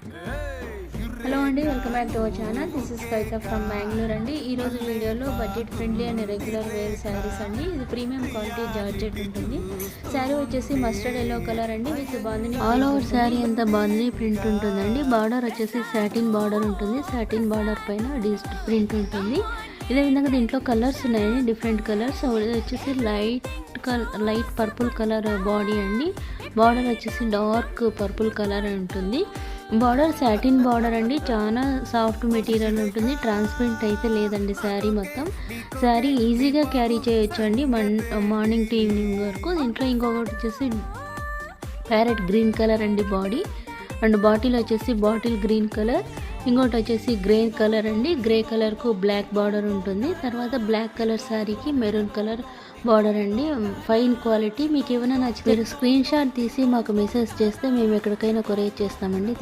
Hello అండి, welcome back to our channel. This is Kavitha from Bengaluru అండి. ఈ రోజు వీడియోలో budget friendly and regular wear saris అండి. ఇది ప్రీమియం క్వాలిటీ జార్జెట్ ఉంటుంది. శారీ వచ్చేసి మస్టర్డ్ ఎల్లో కలర్ అండి with bandhani. All over sari అంతా బాందిని ప్రింట్ ఉంటుందండి. బార్డర్ వచ్చేసి సాటిన్ బార్డర్ ఉంటుంది. సాటిన్ బార్డర్ పైన డిజిటల్ ప్రింట్ ఉంటుంది. ఇదే విధంగా దీంట్లో కలర్స్ ఉన్నాయండి, డిఫరెంట్ కలర్స్. వచ్చేసి లైట్ పర్పుల్ కలర్ బాడీ అండి. బార్డర్ వచ్చేసి డార్క్ పర్పుల్ కలర్ ఉంటుంది. బార్డర్ సాటిన్ బార్డర్ అండి, చాలా సాఫ్ట్ మెటీరియల్ ఉంటుంది. ట్రాన్స్పరెంట్ అయితే లేదండి శారీ మొత్తం. శారీ ఈజీగా క్యారీ చేయొచ్చు అండి మార్నింగ్ టు ఈవినింగ్ వరకు. దీంట్లో ఇంకొకటి వచ్చేసి ప్యారెట్ గ్రీన్ కలర్ అండి బాడీ, అండ్ బాటిల్ వచ్చేసి బాటిల్ గ్రీన్ కలర్. ఇంకోటి వచ్చేసి గ్రే కలర్ అండి. గ్రే కలర్కు బ్లాక్ బార్డర్ ఉంటుంది. తర్వాత బ్లాక్ కలర్ శారీకి మెరూన్ కలర్ బార్డర్ అండి. Fine quality. మీకు ఏమైనా నచ్చితే స్క్రీన్ షాట్ తీసి మాకు మెసేజ్ చేస్తే మేము ఎక్కడికైనా కొరియర్ చేస్తామండి.